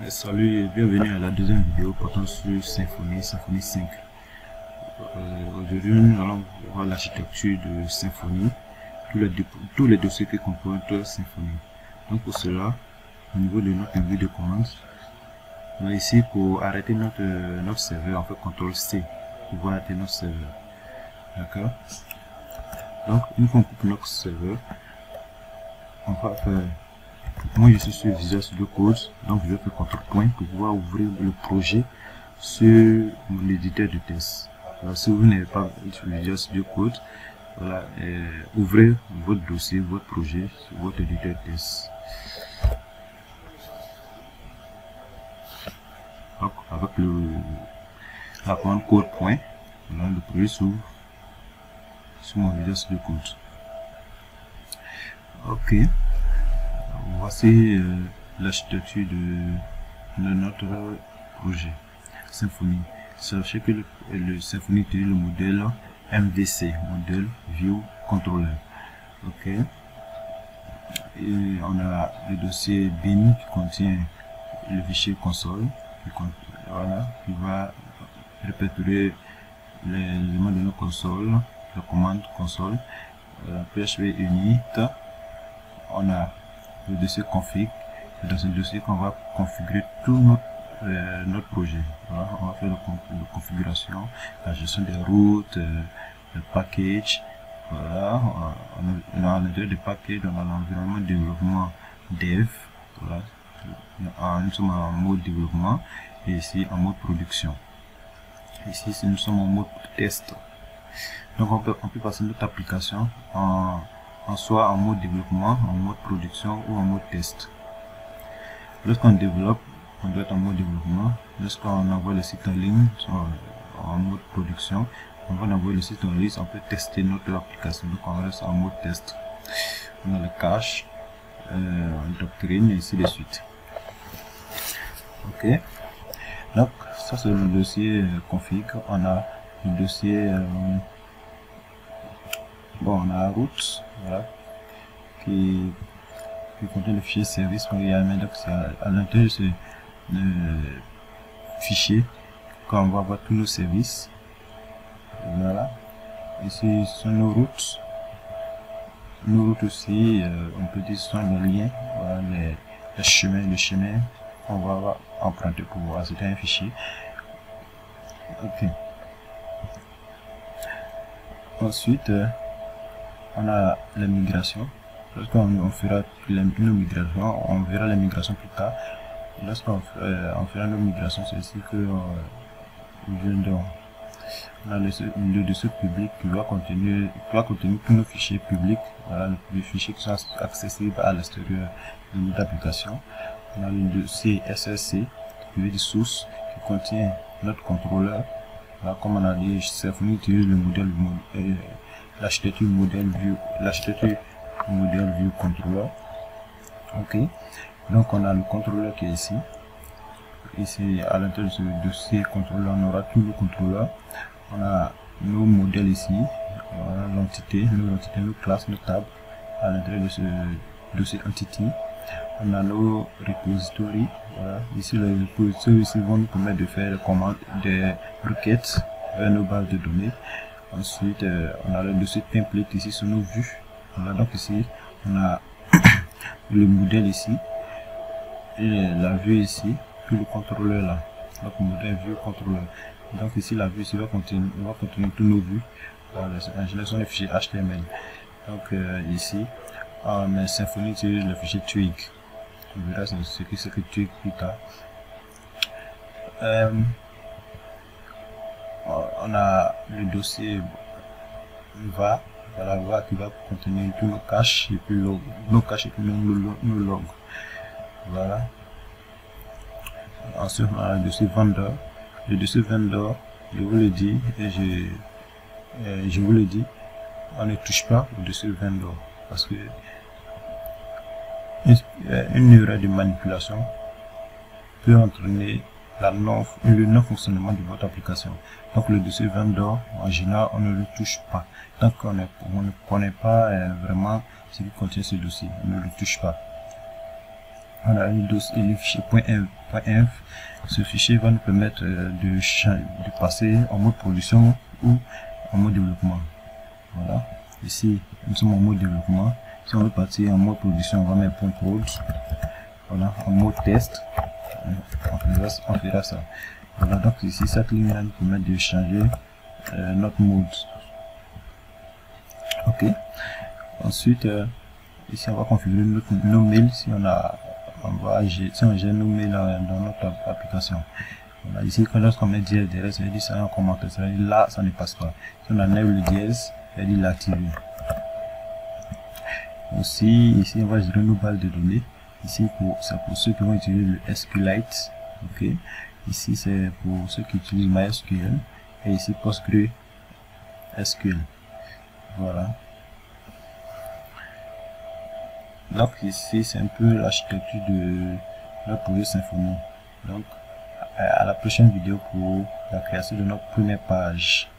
Salut et bienvenue à la deuxième vidéo portant sur Symfony 5. Aujourd'hui, nous allons voir l'architecture de Symfony, tous les dossiers qui composent Symfony. Donc pour cela, au niveau de notre vue de commande, on a ici pour arrêter notre serveur, on fait CTRL-C pour pouvoir arrêter notre serveur. D'accord. Donc une fois qu'on coupe notre serveur, on va faire. Moi je suis sur Visual Studio Code, donc je vais faire CTRL pour pouvoir ouvrir le projet sur mon éditeur de test. Alors, si vous n'avez pas sur Visual Studio Code, voilà, ouvrez votre dossier, votre projet sur votre éditeur de test. Donc, avec la commande code point, voilà, le projet s'ouvre sur mon Visual Studio Code. Ok. Voici l'architecture de notre projet Symfony. Sachez que le Symfony utilise le modèle MVC, modèle View Controller. Ok. Et on a le dossier bin qui contient le fichier console, qui va répertorier les éléments de nos consoles, la commande console, PHP init. On a le dossier config, dans ce dossier qu'on va configurer tout notre projet. Voilà, on va faire la configuration, la gestion des routes, le package. Voilà, on a l'intérieur des packages, on a l'environnement de développement dev. Voilà, nous sommes en mode développement et ici en mode production. Ici, nous sommes en mode test. Donc on peut passer notre application soit en mode développement, en mode production ou en mode test. Lorsqu'on développe, on doit être en mode développement. Lorsqu'on envoie le site en ligne, en mode production, on va envoyer le site en ligne, on peut tester notre application. Donc on reste en mode test. On a le cache, doctrine et ainsi de suite. Ok. Donc ça c'est le dossier config. On a le dossier on a route, voilà, qui contient le fichier service. Donc c'est à l'intérieur de ce fichier quand on va voir tous nos services. Voilà, ici ce sont nos routes. Nos routes aussi, on peut dire ce sont les liens, voilà, les chemins, le chemin qu'on va emprunter pour ajouter un fichier. Ok. Ensuite, on a la migration. Lorsqu'on fera nos migrations, on verra la migration plus tard. Lorsqu'on fera nos migrations, c'est ici que on a le dossier public qui va contenir tous nos fichiers publics, voilà, les fichiers qui sont accessibles à l'extérieur de notre application. On a le dossier SSC qui veut dire source, qui contient notre contrôleur. Voilà, comme on a dit, Symfony utilise le modèle l'architecture modèle view controller. Ok, donc on a le contrôleur qui est ici. Ici à l'intérieur de ce dossier contrôleur, on aura tout le contrôleur. On a nos modèles ici, voilà, l'entité, nos classes, nos tables à l'intérieur de ce dossier entity. On a nos repositories. Voilà, ici les repositories ici vont nous permettre de faire des commandes, des requêtes vers nos bases de données. Ensuite, on a le dossier template ici sur nos vues. Voilà, donc ici, on a le modèle ici, et la vue ici, puis le contrôleur là. Donc, modèle vue contrôleur. Donc ici, la vue ici va contenir tous nos vues. Voilà, en général, sont les fichiers HTML. Donc ici, mais Symfony utilise le fichier twig. On verra ce que c'est que twig plus tard. On a le dossier va, voilà, va qui va contenir tous nos caches et puis nos caches et puis nos logs. Voilà. Ensuite on a le dossier vendeur. Le dossier vendeur, je vous le dis et je vous le dis, on ne touche pas au dossier vendeur parce que une erreur de manipulation peut entraîner le non-fonctionnement de votre application. Donc le dossier vendor, en général, on ne le touche pas. Tant qu'on ne connaît pas vraiment ce qui contient ce dossier, on ne le touche pas. Voilà, le fichier .env. Ce fichier va nous permettre de passer en mode production ou en mode développement. Voilà, ici nous sommes en mode développement. Si on veut partir en mode production, on va mettre .prod. Voilà, en mode test, on fera ça. Voilà, donc ici cette ligne là nous permet de changer notre mode. Ok, ensuite ici on va configurer nos mails si on gère nos mails dans notre application. Voilà, ici quand lorsqu'on met dièse derrière, ça veut dire ça un commentaire, ça veut dire là ça ne passe pas. Si on enlève le dièse, ça veut dire l'activer. Aussi ici on va gérer nos bases de données. Ici c'est pour ceux qui vont utiliser le SQLite. Ok, ici c'est pour ceux qui utilisent MySQL et ici PostgreSQL. Voilà. Donc ici c'est un peu l'architecture de la projet Symfony. Donc à la prochaine vidéo pour la création de notre première page.